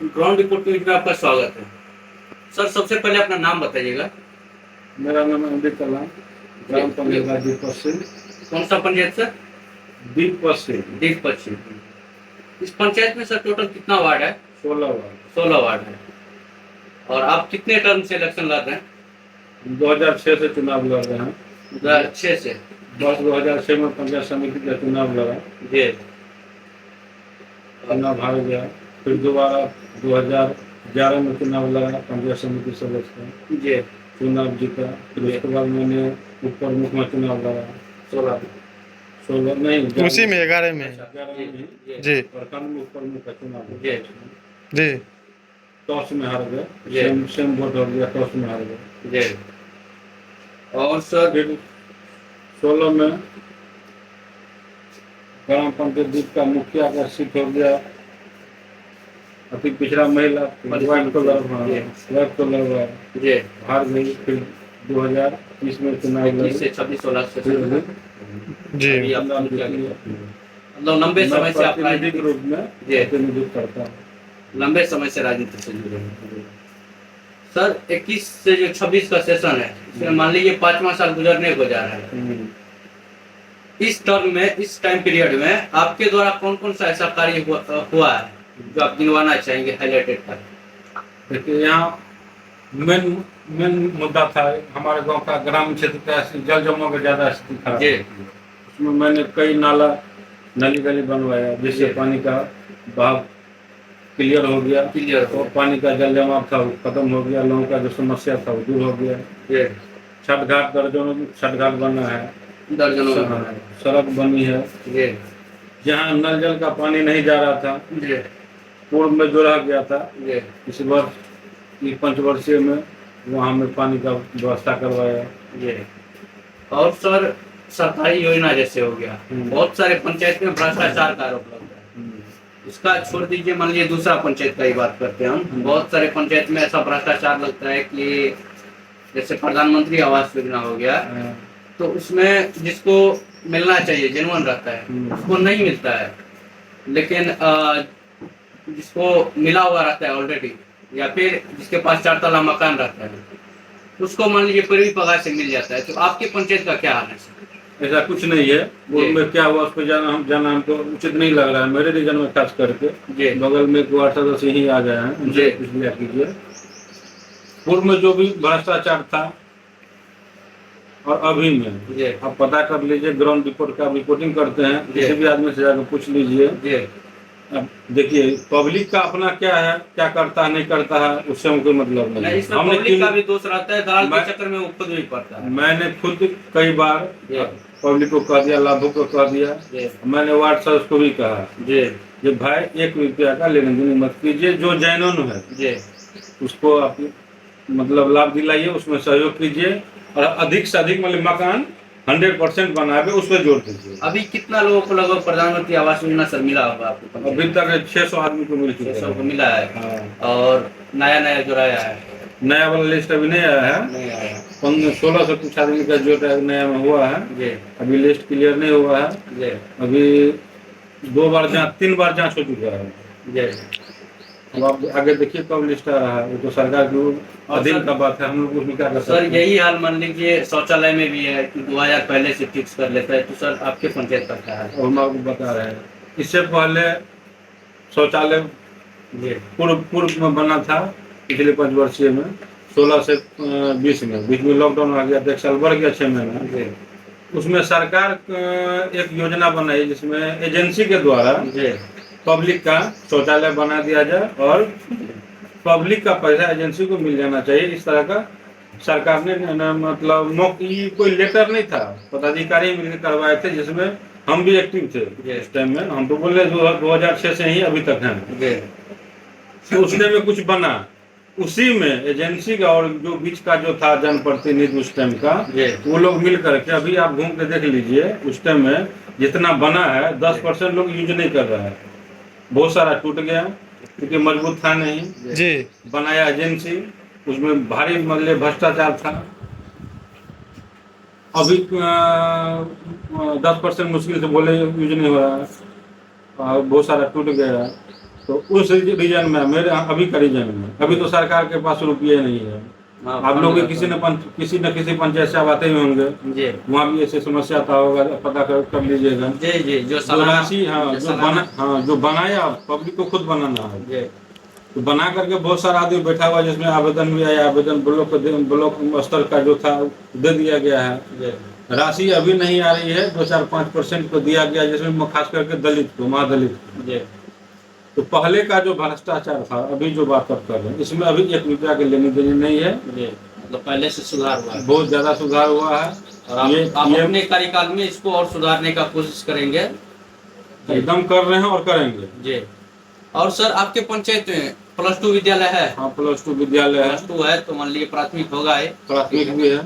Ground report news में आपका स्वागत है। सर, सबसे पहले अपना नाम बताइएगा। मेरा नाम है अमृत कलाम, ग्राम पंचायत दीप पश्चिम। कौन सा पंचायत सर? दीप पश्चिम। दीप पश्चिम। इस पंचायत में सर टोटल कितना वार्ड है? 16 वार्ड। 16 वार्ड है। और आप कितने टर्म से इलेक्शन लड़ रहे हैं? 2006 से चुनाव लड़ रहे हैं। 2006 से? वर्ष 2006 में पंचायत समिति का चुनाव लड़ा, जी। चुनाव हार गया। फिर दोबारा 2011 में चुनाव लड़ा पंचायत समिति सदस्य का, जी। चुनाव जीता। फिर उसके बाद मैंने उप प्रमुख में चुनाव लड़ा। 16 नहीं, उसी में 11 में। 11 में जी प्रखंड में उप प्रमुख का चुनाव जी लड़ा। जी टॉस में हार गए, जी। सेम वोट हो गया, टॉस में हार गए। जी। और सर फिर 16 में ग्राम पंचायत दीप का मुखिया का सीट हो गया, अति पिछड़ा महिला वाइफ को लड़ रहा जी हार गई। फिर 2020 में चुनाव 21 से 26 16 से जी अभी आप मतलब लंबे समय से आप प्रातिनिधिक रूप में जी प्रतिनिधित्व करता हूँ। लंबे समय से राजनीति से जुड़े हैं। सर 21 से जो 26 का सेशन है, इसमें मान लीजिए 5वां साल गुजरने को जा रहा है। इस टर्म में, इस टाइम पीरियड में आपके द्वारा कौन कौन सा ऐसा कार्य हुआ है जो आप गिनवाना चाहेंगे, हाईलाइटेड कर? देखिए, यहाँ मेन मुद्दा था हमारे गांव का, ग्रामीण क्षेत्र का जल जमाव का ज्यादा स्थिति खराब जी। थी। उसमें मैंने कई नली गली बनवाया, जिससे पानी का बहाव क्लियर हो गया। और पानी का जल जमाव था वो खत्म हो गया, लोगों का जो समस्या था वो दूर हो गया। छठ घाट, दर्जनों छठ घाट बना है, दर्जनों सड़क बनी है। जहाँ नल जल का पानी नहीं जा रहा था, पूर्व में जो रह गया था, इस वर्ष पंचवर्षीय में वहाँ में पानी का व्यवस्था करवाया। और सर सरकारी योजना जैसे हो गया, बहुत सारे पंचायत में भ्रष्टाचार का आरोप लगता है। इसका छोड़ दीजिए, मान लीजिए दूसरा पंचायत का ही बात करते हैं हम। बहुत सारे पंचायत में ऐसा भ्रष्टाचार लगता है कि जैसे प्रधानमंत्री आवास योजना हो गया, तो उसमें जिसको मिलना चाहिए, जेन्युइन रहता है, उसको नहीं मिलता है। लेकिन जिसको मिला हुआ रहता है ऑलरेडी, या फिर जिसके पास 4 तला मकान रहता है, उसको मान लीजिए पूर्वी पगार से मिल जाता है। तो आपके पंचायत का क्या हाल है? ऐसा कुछ नहीं है। वो में क्या हुआ उस पर जाना हमको उचित नहीं लग रहा है। मेरे रीजन में खास करके बगल में एक वार्ड सदस्य ही आ गए हैं, उनसे कुछ लिया कीजिए। पूर्व में जो भी भ्रष्टाचार था और अभी में आप पता कर लीजिए, ग्राउंड रिपोर्ट का रिपोर्टिंग करते हैं, किसी भी आदमी से जाकर पूछ लीजिए। अब देखिए, पब्लिक का अपना क्या है, क्या करता है नहीं करता है, उससे हमको मतलब नहीं। हमने पब्लिक का भी दोष रहता है, दलाल के चक्कर में वो खुद भी पड़ता है। मैंने खुद कई बार पब्लिक को कह दिया, लाभों को कह दिया। मैंने वार्ड सदस्य को भी कहा कि भाई 1 रुपया का लेने देने मत कीजिए, जो जेन्युइन है उसको आप मतलब लाभ दिलाइए, उसमें सहयोग कीजिए, और अधिक से अधिक मतलब मकान 100% बना के उस पर जोड़ दीजिए। अभी कितना लोगों को लगभग प्रधानमंत्री आवास योजना सर मिला होगा आपको? अभी तक 600 आदमी को मिल चुका है। 600 को मिला है। और नया जो आया है, नया वाला लिस्ट अभी नहीं आया है। नहीं आया। 1600 कुछ आदमी का जो नया में हुआ है, अभी लिस्ट क्लियर नहीं हुआ है। अभी 2 बार जांच, 3 बार जांच हो चुका है। अब आप आगे देखिए कब लिस्ट आ रहा है, वो तो सरकार की अधीन का बात है, हम लोग उसमें क्या कर सकते हैं। सर यही हाल मान लीजिए शौचालय में भी है कि 2000 पहले से फिक्स कर लेता है। तो सर आपके पंचायत का क्या है? हम आपको बता रहे हैं, इससे पहले शौचालय पूर्व में बना था, पिछले 5 वर्षीय में 16 से 20 में, बीच में लॉकडाउन आ गया, 1 साल बढ़ गया 6 महीना। उसमें सरकार एक योजना बनाई जिसमें एजेंसी के द्वारा पब्लिक का शौचालय बना दिया जाए और पब्लिक का पैसा एजेंसी को मिल जाना चाहिए। इस तरह का सरकार ने मतलब कोई लेटर नहीं था, पदाधिकारी मिलकर करवाए थे, जिसमें हम भी एक्टिव थे। इस टाइम में हम तो बोले 2006 से ही अभी तक हैं। तो उस टाइम में कुछ बना, उसी में एजेंसी का और जो बीच का जो था जनप्रतिनिधि उस टाइम का, वो लोग मिल करके, अभी आप घूम के देख लीजिए, उस टाइम में जितना बना है 10% लोग यूज नहीं कर रहा है। बहुत सारा टूट गया क्योंकि मजबूत था नहीं जी। बनाया एजेंसी, उसमें भारी मतलब भ्रष्टाचार था। अभी 10% मुश्किल से बोले यूज नहीं हो रहा है, बहुत सारा टूट गया। तो उस रीजन में मेरे अभी का रीजन में अभी तो सरकार के पास रुपये नहीं है। आप लोग भी किसी न किसी पंचायत से आप आते ही होंगे जी वहाँ भी ऐसे समस्या आता होगा, पता कर लीजिएगा। जी जी जो जो राशि जो बनाया पब्लिक को खुद बनाना है। जी तो बना करके बहुत सारा आदमी बैठा हुआ है जिसमें आवेदन भी आया, आवेदन ब्लॉक स्तर का जो था दे दिया गया है। राशि अभी नहीं आ रही है, 2-4-5% को दिया गया जिसमें खास करके दलित को, महादलित को। तो पहले का जो भ्रष्टाचार था, अभी जो बात आप कर रहे हैं, इसमें अभी 1 रुपया के लेने देने नहीं है। मतलब पहले से सुधार हुआ है, बहुत ज्यादा सुधार हुआ है और आप अपने कार्यकाल में इसको और सुधारने का कोशिश करेंगे। एकदम कर रहे हैं और करेंगे जी। और सर आपके पंचायत में +2 विद्यालय है? हाँ, +2 विद्यालय है। +2 है तो मान लीजिए प्राथमिक होगा है, प्राथमिक भी है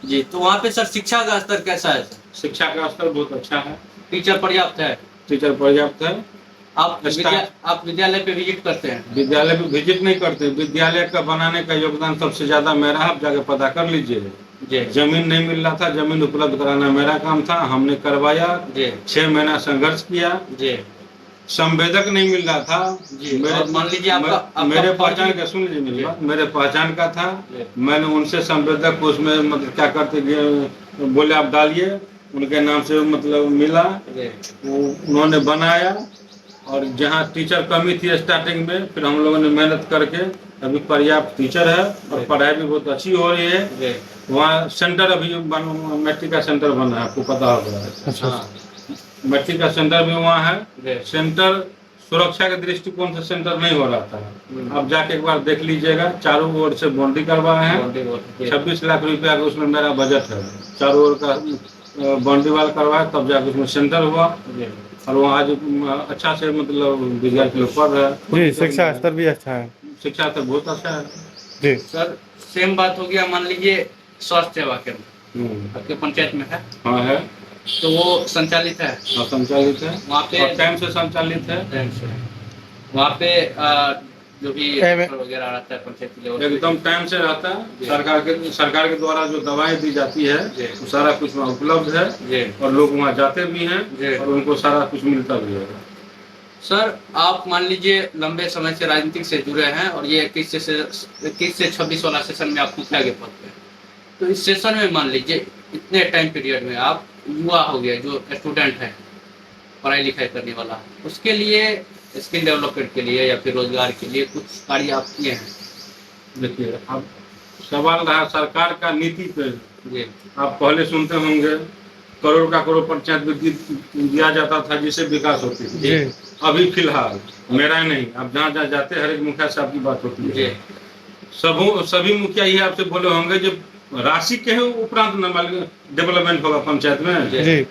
जी। तो वहाँ पे सर शिक्षा का स्तर कैसा है? शिक्षा का स्तर बहुत अच्छा है, टीचर पर्याप्त है? टीचर पर्याप्त है। आप विद्यालय पे विजिट करते हैं? विद्यालय पे विजिट नहीं करते, विद्यालय का बनाने का योगदान सबसे ज्यादा मेरा है। आप जाके पता कर लीजिए। जमीन नहीं मिल रहा था, जमीन उपलब्ध कराना मेरा काम था, हमने करवाया। 6 महीना संघर्ष किया। संवेदक नहीं मिल रहा था, मान लीजिए मेरे पहचान का, सुन लीजिए मेरी बात, मेरे पहचान का था। मैंने उनसे संवेदक को उसमें मतलब क्या करते बोले आप डालिए, उनके नाम से मतलब मिला, उन्होंने बनाया। और जहाँ टीचर कमी थी स्टार्टिंग में, फिर हम लोगों ने मेहनत करके अभी पर्याप्त टीचर है और पढ़ाई भी बहुत अच्छी हो रही है। वहाँ सेंटर अभी मैट्रिक का सेंटर बना है, आपको पता होगा। मैट्रिक का सेंटर भी वहाँ है। सेंटर सुरक्षा के दृष्टिकोण से सेंटर नहीं हो रहा था, आप जाके एक बार देख लीजिएगा। चारों ओर से बाउंड्री करवाए हैं, 26 लाख रुपया का उसमें मेरा बजट है। चारों ओर का बाउंड्री वाल करवाया, तब जाके उसमें सेंटर हुआ। और वहाँ आज अच्छा से मतलब विद्यार्थी लोग पढ़ रहा है। जी, शिक्षा स्तर भी अच्छा है। शिक्षा स्तर बहुत अच्छा है जी। सर सेम बात हो गया, मान लीजिए स्वास्थ्य सेवा केंद्र आपके पंचायत में है? हाँ है। तो वो संचालित है? हाँ संचालित है, वहाँ पे टाइम से संचालित है। टाइम से वहाँ पे जो भी वगैरह रहता है पंचायत लेवल एकदम टाइम से रहता है। सरकार के द्वारा जो दवाएं दी जाती है वो सारा कुछ वहाँ उपलब्ध है और लोग वहाँ जाते भी हैं और उनको सारा कुछ मिलता भी है। सर आप मान लीजिए लंबे समय से राजनीतिक से जुड़े हैं और ये 21 से 26 वाला सेशन में आप मुखिया के पद पे, तो इस सेशन में मान लीजिए इतने टाइम पीरियड में आप युवा हो गया, जो स्टूडेंट है पढ़ाई लिखाई करने वाला, उसके लिए स्किल डेवलपमेंट के लिए या फिर रोजगार के लिए कुछ कार्य आप किए हैं? देखिए, अब सवाल रहा सरकार का नीति पे। आप पहले सुनते होंगे करोड़ का करोड़ पंचायत दिया जाता था जिससे विकास होती थी। अभी फिलहाल मेरा नहीं, आप जहाँ जहाँ जाते हर एक मुखिया से आपकी बात होती है। सभी मुखिया ये आपसे बोले होंगे जब राशि के उपरांत डेवलपमेंट होगा पंचायत में। जी,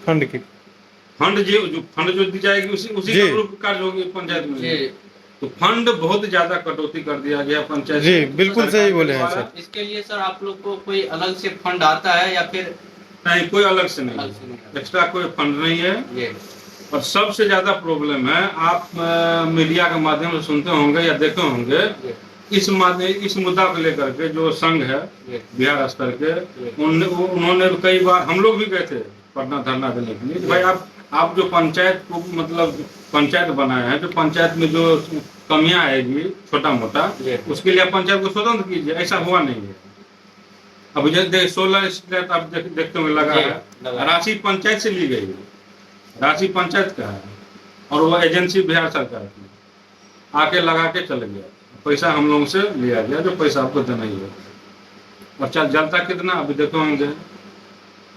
फंड जो दी जाएगी उसी का रूप कार्य होगी पंचायत में। तो फंड बहुत ज्यादा कटौती कर दिया गया पंचायत। जी, बिल्कुल सही बोले हैं सर। इसके लिए सर आप लोग को कोई अलग से फंड आता है या फिर नहीं? कोई अलग से नहीं, एक्स्ट्रा कोई फंड नहीं है। और सबसे ज्यादा प्रॉब्लम है, आप मीडिया के माध्यम से सुनते होंगे या देखे होंगे, इस मुद्दा को लेकर के जो संघ है बिहार स्तर के, उन्होंने कई बार, हम लोग भी गए थे पटना धरना देने के लिए। भाई आप जो पंचायत को मतलब पंचायत बनाए हैं, जो पंचायत में जो कमियां आएगी छोटा मोटा, उसके लिए पंचायत को स्वतंत्र कीजिए। ऐसा हुआ नहीं है। अब जैसे 16 स्टेट आप देखते हुए लगा है, राशि पंचायत से ली गई, राशि पंचायत का है और वो एजेंसी बिहार सरकार की आके लगा के चले गया। पैसा हम लोगों से लिया गया, जो पैसा आपको देना ही है। और जलता कितना अभी देखो होंगे,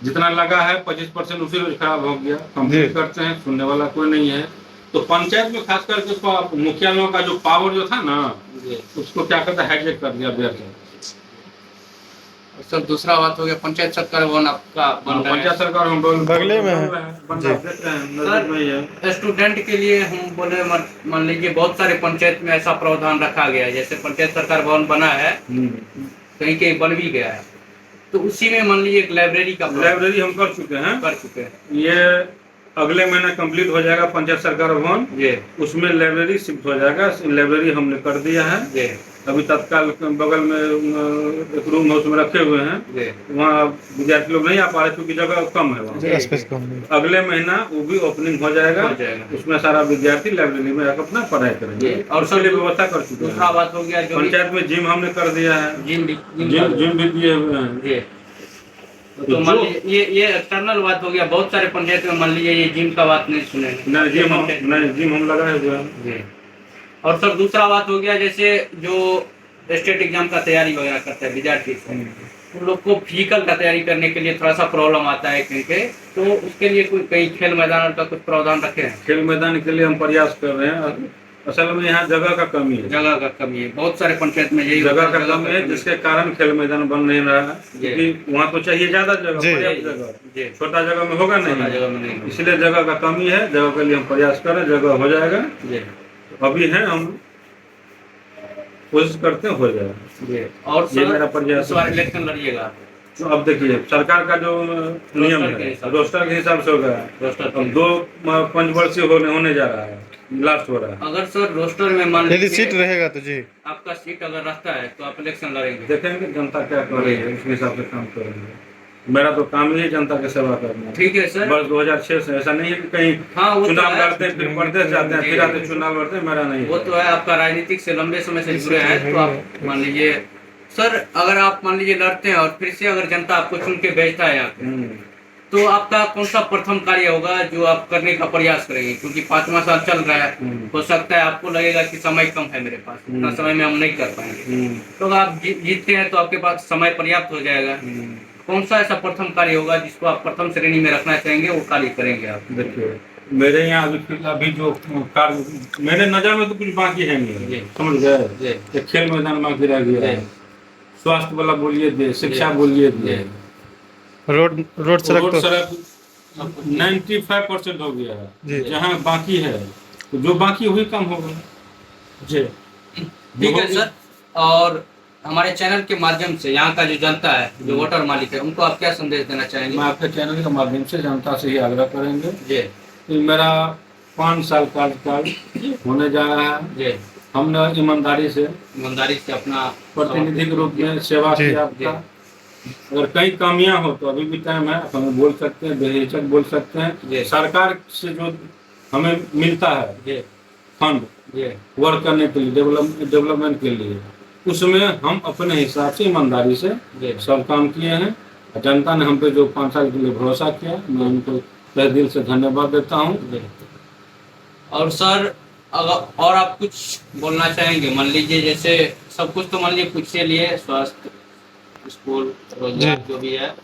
जितना लगा है 25% उसी रोज खराब हो गया। कंप्लीट करते हैं, सुनने वाला कोई नहीं है। तो पंचायत में खास करके उसको मुखिया लोगों का जो पावर जो था ना, उसको क्या करता है, हाईजेक कर दिया बिहार सरकार। सर दूसरा बात हो गया पंचायत सरकार भवन आपका पंचायत सरकार हम बगले में है। सर स्टूडेंट के लिए हम बोले, मान लीजिए बहुत सारे पंचायत में ऐसा प्रावधान रखा गया है, जैसे पंचायत सरकार भवन बना है, कहीं कहीं बन भी गया है, तो उसी में मान लीजिए एक लाइब्रेरी हम कर चुके हैं। ये अगले महीने कंप्लीट हो जाएगा पंचायत सरकार भवन। उसमें लाइब्रेरी शिफ्ट हो जाएगा। लाइब्रेरी हमने कर दिया है। अभी तत्काल बगल में एक रूम है उसमें रखे हुए हैं, जी वहाँ विद्यार्थी लोग नहीं आ पा रहे क्योंकि जगह कम है वहाँ। जी, स्पेस कम है। अगले महीना वो भी ओपनिंग हो जाएगा, हो जाएगा। उसमें सारा विद्यार्थी लाइब्रेरी में आकर अपना पढ़ाई करेंगे जी। और उसके लिए व्यवस्था कर चुके दूसरा हैं। बात हो गया जो पंचायत में जिम हमने कर दिया है, जिम जिम भी दिए हुए हैं। जी तो मान लीजिए ये एक्सटर्नल बात हो गया। बहुत सारे पंचायत में मान लीजिए ये जिम का बात नहीं सुनेंगे। नहीं जिम हम लगाए हुए हैं। जी और सर दूसरा बात हो गया जैसे जो स्टेट एग्जाम का तैयारी वगैरह करते हैं विद्यार्थी उन लोग को फिजिकल का तैयारी करने के लिए थोड़ा सा प्रॉब्लम आता है क्योंकि तो उसके लिए कोई कहीं खेल मैदान का कुछ प्रावधान रखे हैं? खेल मैदान के लिए हम प्रयास कर रहे हैं। असल में यहाँ जगह का कमी है, जगह का कमी है। बहुत सारे पंचायत में यही जगह का कमी है जिसके कारण खेल मैदान बन नहीं रहा है, क्योंकि वहाँ तो चाहिए ज्यादा जगह, जी। पर्याप्त जगह, जी छोटा जगह में होगा छोटा नहीं, जगह में नहीं। इसलिए जगह का कमी है। जगह के लिए हम प्रयास कर रहे हैं, जगह हो जाएगा। जी अभी है, हम कोशिश करते हैं हो जाएगा। जी और ये मेरा सर प्रयास इस बार इलेक्शन लड़िएगा तो अब देखिए सरकार का जो नियम है रोस्टर के हिसाब से होगा। रोस्टर अब 2 पंचवर्षीय होने जा रहा है, लास्ट हो रहा है। अगर सर रोस्टर में मान यदि लीजिए सीट रहेगा तो जी आपका सीट अगर रहता है तो आप इलेक्शन लड़ेंगे? देखेंगे जनता क्या कर रही है, उसके हिसाब से काम करेंगे। मेरा तो काम ही है जनता की सेवा करना। ठीक है सर। वर्ष 2006 से ऐसा नहीं है कि कहीं हाँ वो तो चुनाव है। लड़ते हैं फिर प्रदेश जाते हैं फिर आते चुनाव लड़ते हैं, मेरा नहीं वो है। तो है आपका राजनीतिक से लंबे समय से जुड़े हैं तो आप मान लीजिए सर अगर आप मान लीजिए लड़ते हैं और फिर से अगर जनता आपको चुन के भेजता है यहाँ पे तो आपका कौन सा प्रथम कार्य होगा जो आप करने का प्रयास करेंगे? क्योंकि 5वां साल चल रहा है, हो सकता है आपको लगेगा कि समय कम है मेरे पास, इतना समय में हम नहीं कर पाएंगे। तो अगर आप जीतते हैं तो आपके पास समय पर्याप्त हो जाएगा। कौन सा ऐसा प्रथम कार्य होगा जिसको आप प्रथम श्रेणी में रखना चाहेंगे, वो कार्य करेंगे आप? देखिए मेरे यहाँ अभी जो कार्य मेरे नजर में तो कुछ बाकी है नहीं, समझ गए। एक खेल मैदान बाकी रह गया है, स्वास्थ्य वाला बोलिए दे, शिक्षा बोलिए दे, रोड सड़क तो 95% हो गया जी। है। जहाँ बाकी है तो जो बाकी वही काम होगा जी। ठीक है सर। और हमारे चैनल के माध्यम से यहाँ का जो जनता है, जो वोटर मालिक है, उनको आप क्या संदेश देना चाहेंगे? मैं आपके चैनल के माध्यम से जनता से ही आग्रह करेंगे जी कि मेरा 5 साल कार्यकाल होने जा रहा है। जी हमने ईमानदारी से अपना प्रतिनिधि के रूप में सेवा जी। किया आपका। अगर कई कमियां हो तो अभी भी टाइम है, आप हमें बोल सकते हैं, बेहिचक बोल सकते जी। हैं। सरकार से जो हमें मिलता है जी फंड जी वर्क करने के लिए, डेवलपमेंट के लिए, उसमें हम अपने हिसाब से ईमानदारी से जी सब काम किए हैं। जनता ने हम पे जो 5 साल के लिए भरोसा किया, मैं उनको तहे दिल से धन्यवाद देता हूँ। जी। और सर अगर और आप कुछ बोलना चाहेंगे? मान लीजिए जैसे सब कुछ तो मान लीजिए कुछ से लिए, स्वास्थ्य, स्कूल, रोजगार जो भी है,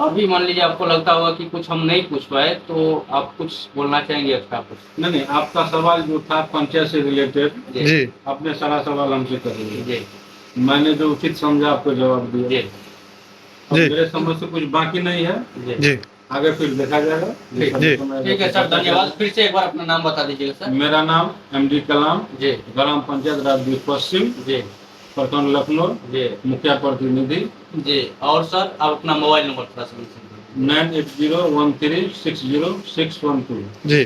अभी मान लीजिए आपको लगता होगा कि कुछ हम नहीं पूछ पाए तो आप कुछ बोलना चाहेंगे एक्स्ट्रा कुछ? नहीं, आपका सवाल जो था पंचायत से रिलेटेड, जी आपने सारा सवाल हमसे कर दिया, जी मैंने जो उचित समझा आपको जवाब दिया। जी अब जी। मेरे समझ से कुछ बाकी नहीं है, जी जी आगे फिर देखा जाएगा। जी। ठीक है सर, धन्यवाद। फिर से एक बार अपना नाम बता दीजिएगा सर। मेरा नाम MD कलाम, जी ग्राम पंचायत राजदीप पश्चिम, जी प्रखंड लखनऊ, जी मुखिया प्रतिनिधि। जी। और सर आप अपना मोबाइल नंबर थोड़ा सा 9801360612। जी।